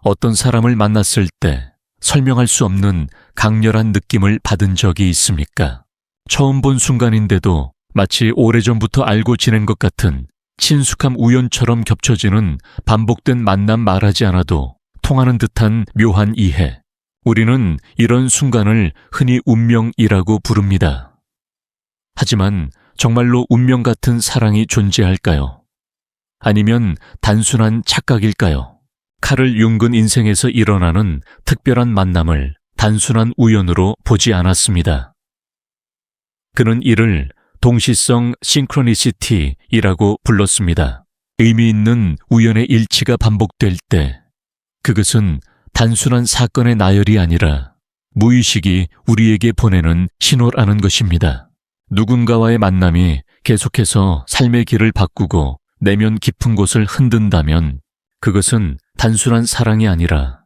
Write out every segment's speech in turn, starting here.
어떤 사람을 만났을 때 설명할 수 없는 강렬한 느낌을 받은 적이 있습니까? 처음 본 순간인데도 마치 오래전부터 알고 지낸 것 같은 친숙함 우연처럼 겹쳐지는 반복된 만남 말하지 않아도 통하는 듯한 묘한 이해. 우리는 이런 순간을 흔히 운명이라고 부릅니다. 하지만 정말로 운명 같은 사랑이 존재할까요? 아니면 단순한 착각일까요? 카를 융근 인생에서 일어나는 특별한 만남을 단순한 우연으로 보지 않았습니다. 그는 이를 동시성 싱크로니시티이라고 불렀습니다. 의미 있는 우연의 일치가 반복될 때 그것은 단순한 사건의 나열이 아니라 무의식이 우리에게 보내는 신호라는 것입니다. 누군가와의 만남이 계속해서 삶의 길을 바꾸고 내면 깊은 곳을 흔든다면 그것은 단순한 사랑이 아니라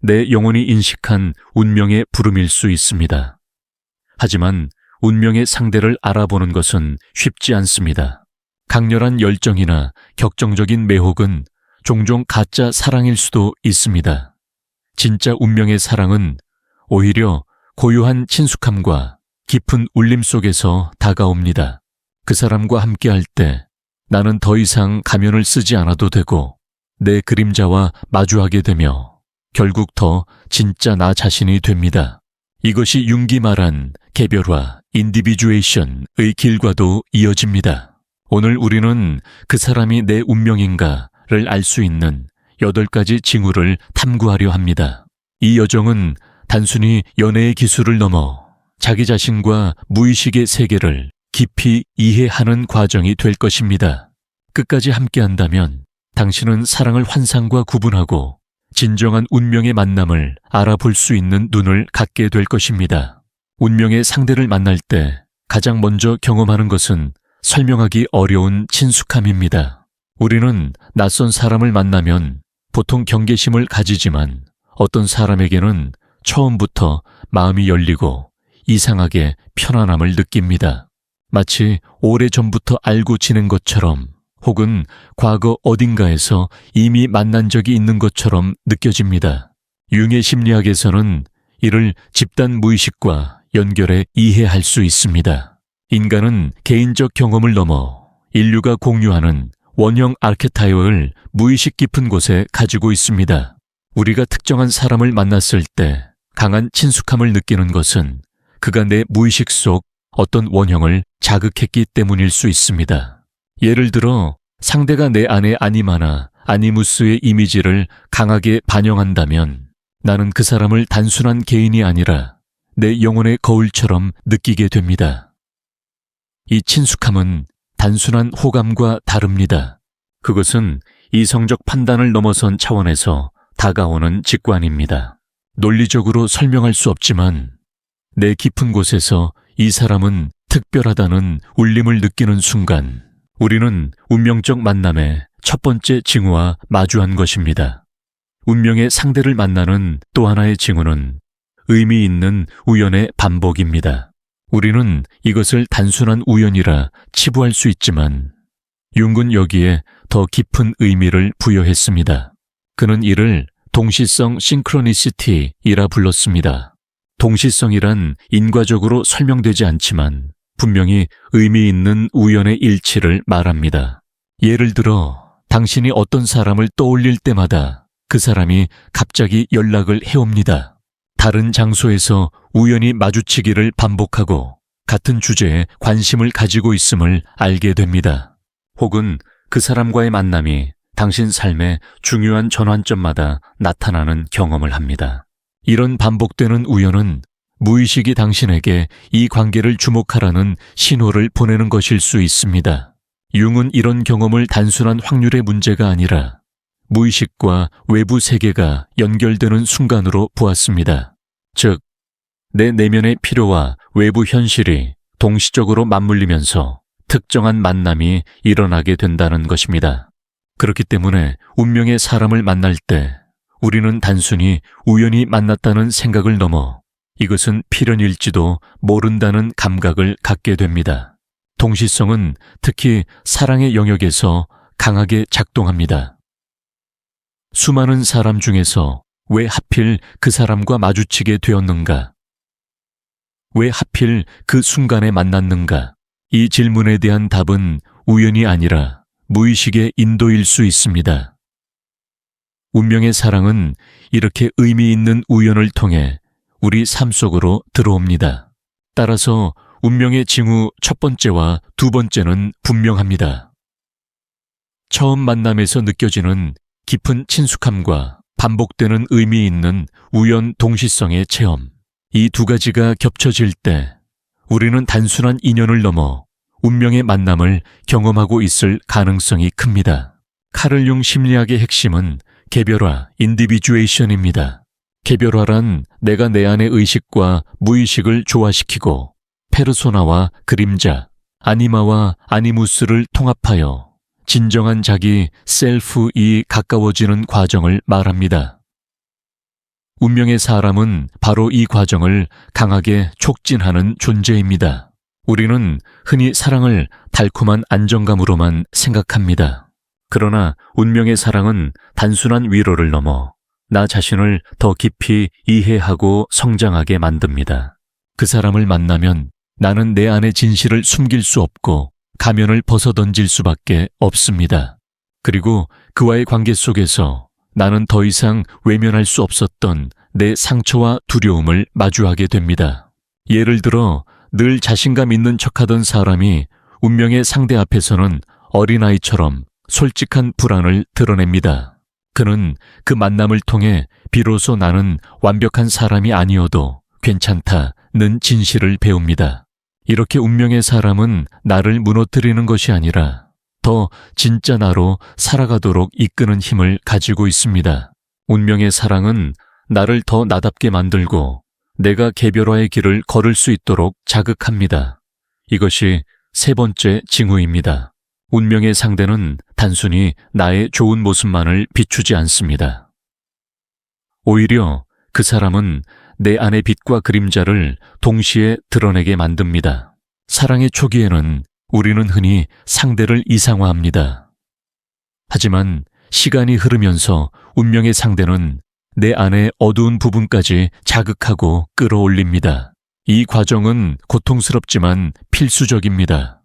내 영혼이 인식한 운명의 부름일 수 있습니다. 하지만 운명의 상대를 알아보는 것은 쉽지 않습니다. 강렬한 열정이나 격정적인 매혹은 종종 가짜 사랑일 수도 있습니다. 진짜 운명의 사랑은 오히려 고요한 친숙함과 깊은 울림 속에서 다가옵니다. 그 사람과 함께할 때 나는 더 이상 가면을 쓰지 않아도 되고 내 그림자와 마주하게 되며 결국 더 진짜 나 자신이 됩니다. 이것이 융기 말한 개별화, 인디비주에이션의 길과도 이어집니다. 오늘 우리는 그 사람이 내 운명인가를 알 수 있는 8가지 징후를 탐구하려 합니다. 이 여정은 단순히 연애의 기술을 넘어 자기 자신과 무의식의 세계를 깊이 이해하는 과정이 될 것입니다. 끝까지 함께한다면 당신은 사랑을 환상과 구분하고 진정한 운명의 만남을 알아볼 수 있는 눈을 갖게 될 것입니다. 운명의 상대를 만날 때 가장 먼저 경험하는 것은 설명하기 어려운 친숙함입니다. 우리는 낯선 사람을 만나면 보통 경계심을 가지지만 어떤 사람에게는 처음부터 마음이 열리고 이상하게 편안함을 느낍니다. 마치 오래전부터 알고 지낸 것처럼 혹은 과거 어딘가에서 이미 만난 적이 있는 것처럼 느껴집니다. 융의 심리학에서는 이를 집단 무의식과 연결해 이해할 수 있습니다. 인간은 개인적 경험을 넘어 인류가 공유하는 원형 아르케타입을 무의식 깊은 곳에 가지고 있습니다. 우리가 특정한 사람을 만났을 때 강한 친숙함을 느끼는 것은 그가 내 무의식 속 어떤 원형을 자극했기 때문일 수 있습니다. 예를 들어 상대가 내 안의 아니마나 아니무스의 이미지를 강하게 반영한다면 나는 그 사람을 단순한 개인이 아니라 내 영혼의 거울처럼 느끼게 됩니다. 이 친숙함은 단순한 호감과 다릅니다. 그것은 이성적 판단을 넘어선 차원에서 다가오는 직관입니다. 논리적으로 설명할 수 없지만 내 깊은 곳에서 이 사람은 특별하다는 울림을 느끼는 순간 우리는 운명적 만남의 첫 번째 징후와 마주한 것입니다. 운명의 상대를 만나는 또 하나의 징후는 의미 있는 우연의 반복입니다. 우리는 이것을 단순한 우연이라 치부할 수 있지만 융은 여기에 더 깊은 의미를 부여했습니다. 그는 이를 동시성 싱크로니시티이라 불렀습니다. 동시성이란 인과적으로 설명되지 않지만 분명히 의미 있는 우연의 일치를 말합니다. 예를 들어 당신이 어떤 사람을 떠올릴 때마다 그 사람이 갑자기 연락을 해옵니다. 다른 장소에서 우연히 마주치기를 반복하고 같은 주제에 관심을 가지고 있음을 알게 됩니다. 혹은 그 사람과의 만남이 당신 삶의 중요한 전환점마다 나타나는 경험을 합니다. 이런 반복되는 우연은 무의식이 당신에게 이 관계를 주목하라는 신호를 보내는 것일 수 있습니다. 융은 이런 경험을 단순한 확률의 문제가 아니라 무의식과 외부 세계가 연결되는 순간으로 보았습니다. 즉, 내 내면의 필요와 외부 현실이 동시적으로 맞물리면서 특정한 만남이 일어나게 된다는 것입니다. 그렇기 때문에 운명의 사람을 만날 때 우리는 단순히 우연히 만났다는 생각을 넘어 이것은 필연일지도 모른다는 감각을 갖게 됩니다. 동시성은 특히 사랑의 영역에서 강하게 작동합니다. 수많은 사람 중에서 왜 하필 그 사람과 마주치게 되었는가? 왜 하필 그 순간에 만났는가? 이 질문에 대한 답은 우연이 아니라 무의식의 인도일 수 있습니다. 운명의 사랑은 이렇게 의미 있는 우연을 통해 우리 삶 속으로 들어옵니다. 따라서 운명의 징후 첫 번째와 두 번째는 분명합니다. 처음 만남에서 느껴지는 깊은 친숙함과 반복되는 의미 있는 우연 동시성의 체험. 이 두 가지가 겹쳐질 때 우리는 단순한 인연을 넘어 운명의 만남을 경험하고 있을 가능성이 큽니다. 카를 융 심리학의 핵심은 개별화, 인디비주에이션입니다. 개별화란 내가 내 안의 의식과 무의식을 조화시키고 페르소나와 그림자, 아니마와 아니무스를 통합하여 진정한 자기 셀프이 가까워지는 과정을 말합니다. 운명의 사람은 바로 이 과정을 강하게 촉진하는 존재입니다. 우리는 흔히 사랑을 달콤한 안정감으로만 생각합니다. 그러나 운명의 사랑은 단순한 위로를 넘어 나 자신을 더 깊이 이해하고 성장하게 만듭니다. 그 사람을 만나면 나는 내 안의 진실을 숨길 수 없고 가면을 벗어던질 수밖에 없습니다. 그리고 그와의 관계 속에서 나는 더 이상 외면할 수 없었던 내 상처와 두려움을 마주하게 됩니다. 예를 들어 늘 자신감 있는 척하던 사람이 운명의 상대 앞에서는 어린아이처럼 솔직한 불안을 드러냅니다. 그는 그 만남을 통해 비로소 나는 완벽한 사람이 아니어도 괜찮다는 진실을 배웁니다. 이렇게 운명의 사람은 나를 무너뜨리는 것이 아니라 더 진짜 나로 살아가도록 이끄는 힘을 가지고 있습니다. 운명의 사랑은 나를 더 나답게 만들고 내가 개별화의 길을 걸을 수 있도록 자극합니다. 이것이 세 번째 징후입니다. 운명의 상대는 단순히 나의 좋은 모습만을 비추지 않습니다. 오히려 그 사람은 내 안의 빛과 그림자를 동시에 드러내게 만듭니다. 사랑의 초기에는 우리는 흔히 상대를 이상화합니다. 하지만 시간이 흐르면서 운명의 상대는 내 안의 어두운 부분까지 자극하고 끌어올립니다. 이 과정은 고통스럽지만 필수적입니다.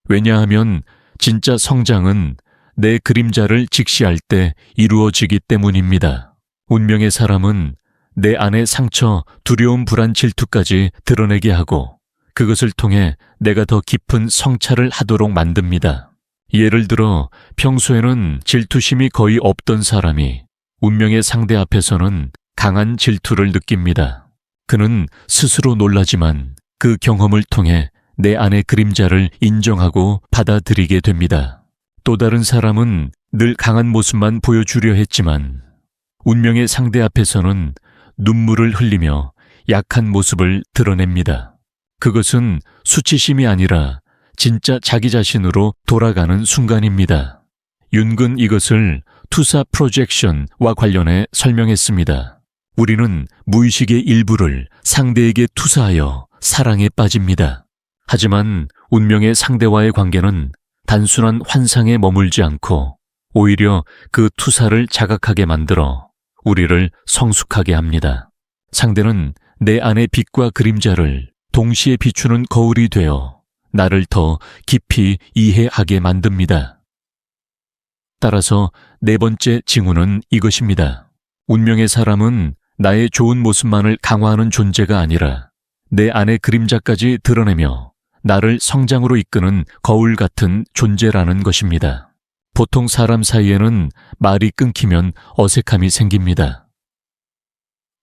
왜냐하면 진짜 성장은 내 그림자를 직시할 때 이루어지기 때문입니다. 운명의 사람은 내 안의 상처, 두려움, 불안, 질투까지 드러내게 하고 그것을 통해 내가 더 깊은 성찰을 하도록 만듭니다. 예를 들어 평소에는 질투심이 거의 없던 사람이 운명의 상대 앞에서는 강한 질투를 느낍니다. 그는 스스로 놀라지만 그 경험을 통해 내 안의 그림자를 인정하고 받아들이게 됩니다. 또 다른 사람은 늘 강한 모습만 보여주려 했지만 운명의 상대 앞에서는 눈물을 흘리며 약한 모습을 드러냅니다. 그것은 수치심이 아니라 진짜 자기 자신으로 돌아가는 순간입니다. 윤근 이것을 투사 프로젝션과 관련해 설명했습니다. 우리는 무의식의 일부를 상대에게 투사하여 사랑에 빠집니다. 하지만 운명의 상대와의 관계는 단순한 환상에 머물지 않고 오히려 그 투사를 자각하게 만들어 우리를 성숙하게 합니다. 상대는 내 안의 빛과 그림자를 동시에 비추는 거울이 되어 나를 더 깊이 이해하게 만듭니다. 따라서 네 번째 징후는 이것입니다. 운명의 사람은 나의 좋은 모습만을 강화하는 존재가 아니라 내 안의 그림자까지 드러내며 나를 성장으로 이끄는 거울 같은 존재라는 것입니다. 보통 사람 사이에는 말이 끊기면 어색함이 생깁니다.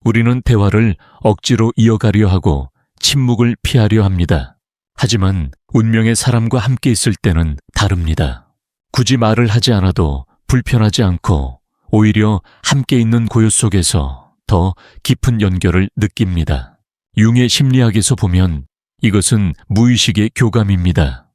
우리는 대화를 억지로 이어가려 하고 침묵을 피하려 합니다. 하지만 운명의 사람과 함께 있을 때는 다릅니다. 굳이 말을 하지 않아도 불편하지 않고 오히려 함께 있는 고요 속에서 더 깊은 연결을 느낍니다. 융의 심리학에서 보면 이것은 무의식의 교감입니다.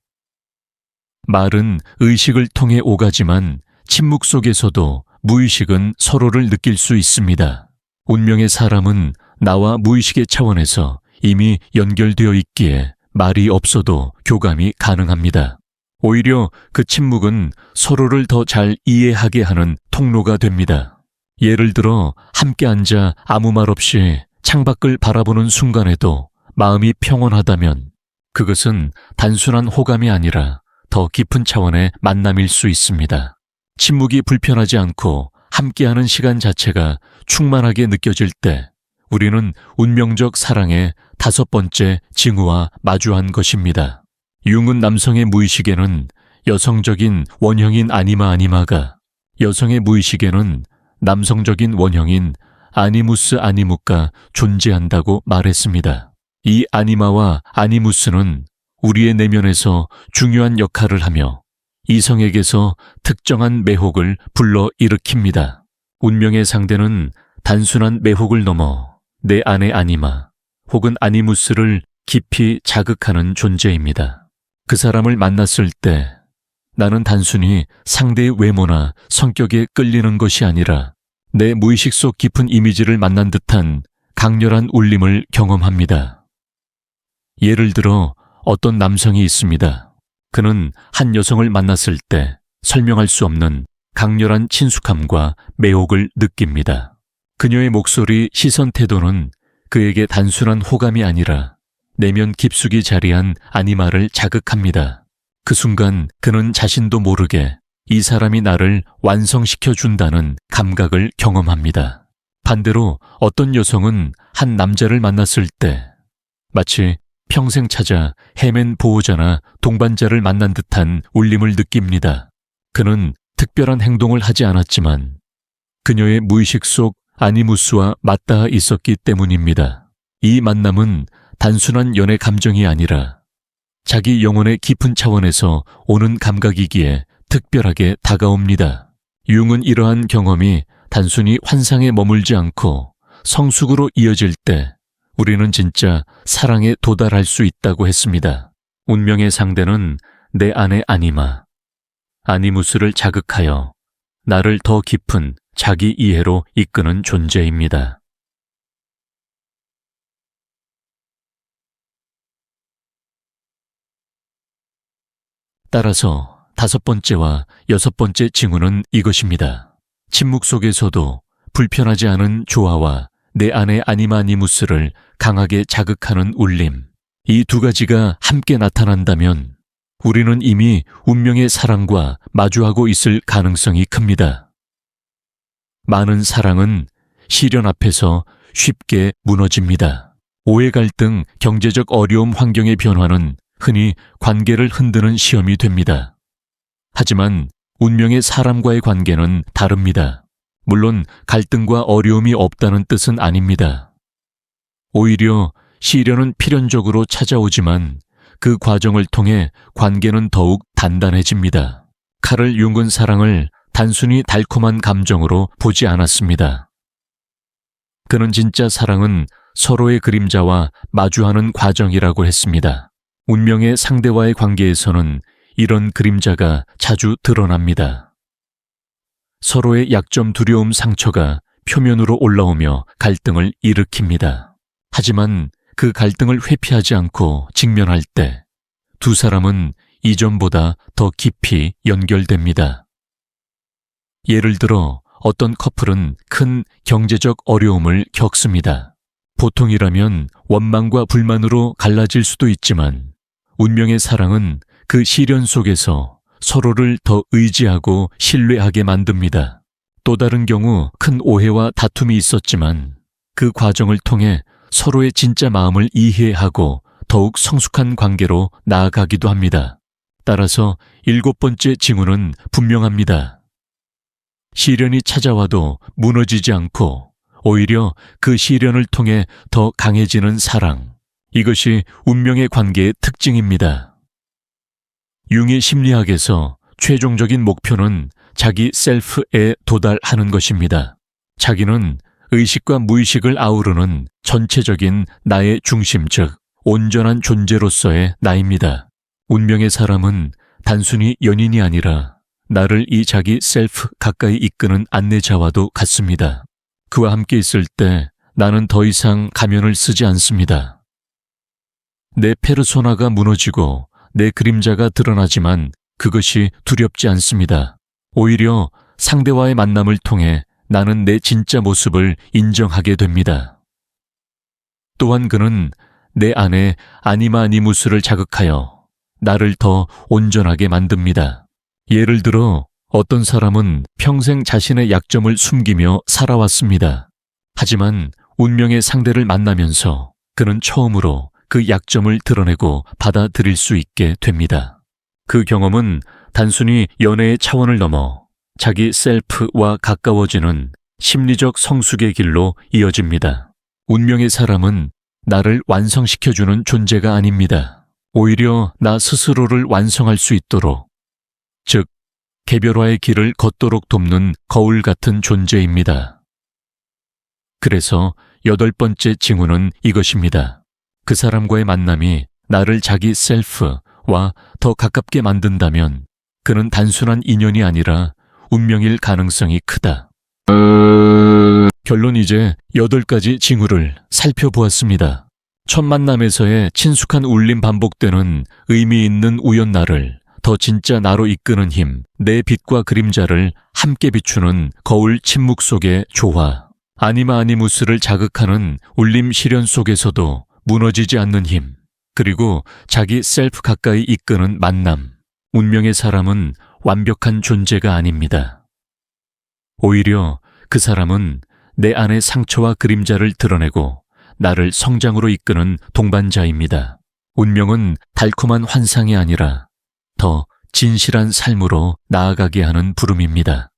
말은 의식을 통해 오가지만 침묵 속에서도 무의식은 서로를 느낄 수 있습니다. 운명의 사람은 나와 무의식의 차원에서 이미 연결되어 있기에 말이 없어도 교감이 가능합니다. 오히려 그 침묵은 서로를 더 잘 이해하게 하는 통로가 됩니다. 예를 들어 함께 앉아 아무 말 없이 창밖을 바라보는 순간에도 마음이 평온하다면 그것은 단순한 호감이 아니라 더 깊은 차원의 만남일 수 있습니다. 침묵이 불편하지 않고 함께하는 시간 자체가 충만하게 느껴질 때 우리는 운명적 사랑의 5번째 징후와 마주한 것입니다. 융은 남성의 무의식에는 여성적인 원형인 아니마가 여성의 무의식에는 남성적인 원형인 아니무가 존재한다고 말했습니다. 이 아니마와 아니무스는 우리의 내면에서 중요한 역할을 하며 이성에게서 특정한 매혹을 불러일으킵니다. 운명의 상대는 단순한 매혹을 넘어 내 안의 아니마 혹은 아니무스를 깊이 자극하는 존재입니다. 그 사람을 만났을 때 나는 단순히 상대의 외모나 성격에 끌리는 것이 아니라 내 무의식 속 깊은 이미지를 만난 듯한 강렬한 울림을 경험합니다. 예를 들어 어떤 남성이 있습니다. 그는 한 여성을 만났을 때 설명할 수 없는 강렬한 친숙함과 매혹을 느낍니다. 그녀의 목소리, 시선, 태도는 그에게 단순한 호감이 아니라 내면 깊숙이 자리한 아니마를 자극합니다. 그 순간 그는 자신도 모르게 이 사람이 나를 완성시켜준다는 감각을 경험합니다. 반대로 어떤 여성은 한 남자를 만났을 때 마치 평생 찾아 헤맨 보호자나 동반자를 만난 듯한 울림을 느낍니다. 그는 특별한 행동을 하지 않았지만 그녀의 무의식 속 아니무스와 맞닿아 있었기 때문입니다. 이 만남은 단순한 연애 감정이 아니라 자기 영혼의 깊은 차원에서 오는 감각이기에 특별하게 다가옵니다. 융은 이러한 경험이 단순히 환상에 머물지 않고 성숙으로 이어질 때 우리는 진짜 사랑에 도달할 수 있다고 했습니다. 운명의 상대는 내 안의 아니마, 아니무스를 자극하여 나를 더 깊은 자기 이해로 이끄는 존재입니다. 따라서 5번째와 6번째 징후는 이것입니다. 침묵 속에서도 불편하지 않은 조화와 내 안의 아니마니무스를 강하게 자극하는 울림. 이 두 가지가 함께 나타난다면 우리는 이미 운명의 사랑과 마주하고 있을 가능성이 큽니다. 많은 사랑은 시련 앞에서 쉽게 무너집니다. 오해, 갈등, 경제적 어려움, 환경의 변화는 흔히 관계를 흔드는 시험이 됩니다. 하지만 운명의 사람과의 관계는 다릅니다. 물론 갈등과 어려움이 없다는 뜻은 아닙니다. 오히려 시련은 필연적으로 찾아오지만 그 과정을 통해 관계는 더욱 단단해집니다. 카를 융은 사랑을 단순히 달콤한 감정으로 보지 않았습니다. 그는 진짜 사랑은 서로의 그림자와 마주하는 과정이라고 했습니다. 운명의 상대와의 관계에서는 이런 그림자가 자주 드러납니다. 서로의 약점, 두려움, 상처가 표면으로 올라오며 갈등을 일으킵니다. 하지만 그 갈등을 회피하지 않고 직면할 때 두 사람은 이전보다 더 깊이 연결됩니다. 예를 들어 어떤 커플은 큰 경제적 어려움을 겪습니다. 보통이라면 원망과 불만으로 갈라질 수도 있지만 운명의 사랑은 그 시련 속에서 서로를 더 의지하고 신뢰하게 만듭니다. 또 다른 경우 큰 오해와 다툼이 있었지만 그 과정을 통해 서로의 진짜 마음을 이해하고 더욱 성숙한 관계로 나아가기도 합니다. 따라서 7번째 징후는 분명합니다. 시련이 찾아와도 무너지지 않고 오히려 그 시련을 통해 더 강해지는 사랑. 이것이 운명의 관계의 특징입니다. 융의 심리학에서 최종적인 목표는 자기 셀프에 도달하는 것입니다. 자기는 의식과 무의식을 아우르는 전체적인 나의 중심, 즉 온전한 존재로서의 나입니다. 운명의 사람은 단순히 연인이 아니라 나를 이 자기 셀프 가까이 이끄는 안내자와도 같습니다. 그와 함께 있을 때 나는 더 이상 가면을 쓰지 않습니다. 내 페르소나가 무너지고 내 그림자가 드러나지만 그것이 두렵지 않습니다. 오히려 상대와의 만남을 통해 나는 내 진짜 모습을 인정하게 됩니다. 또한 그는 내 안에 아니마니무스를 자극하여 나를 더 온전하게 만듭니다. 예를 들어 어떤 사람은 평생 자신의 약점을 숨기며 살아왔습니다. 하지만 운명의 상대를 만나면서 그는 처음으로 그 약점을 드러내고 받아들일 수 있게 됩니다. 그 경험은 단순히 연애의 차원을 넘어 자기 셀프와 가까워지는 심리적 성숙의 길로 이어집니다. 운명의 사람은 나를 완성시켜주는 존재가 아닙니다. 오히려 나 스스로를 완성할 수 있도록, 즉 개별화의 길을 걷도록 돕는 거울 같은 존재입니다. 그래서 8번째 징후는 이것입니다. 그 사람과의 만남이 나를 자기 셀프와 더 가깝게 만든다면 그는 단순한 인연이 아니라 운명일 가능성이 크다. 결론 이제 8가지 징후를 살펴보았습니다. 첫 만남에서의 친숙한 울림 반복되는 의미 있는 우연 나를 더 진짜 나로 이끄는 힘, 내 빛과 그림자를 함께 비추는 거울 침묵 속의 조화, 아니마아니무스를 자극하는 울림 시련 속에서도 무너지지 않는 힘, 그리고 자기 셀프 가까이 이끄는 만남. 운명의 사람은 완벽한 존재가 아닙니다. 오히려 그 사람은 내 안의 상처와 그림자를 드러내고 나를 성장으로 이끄는 동반자입니다. 운명은 달콤한 환상이 아니라 더 진실한 삶으로 나아가게 하는 부름입니다.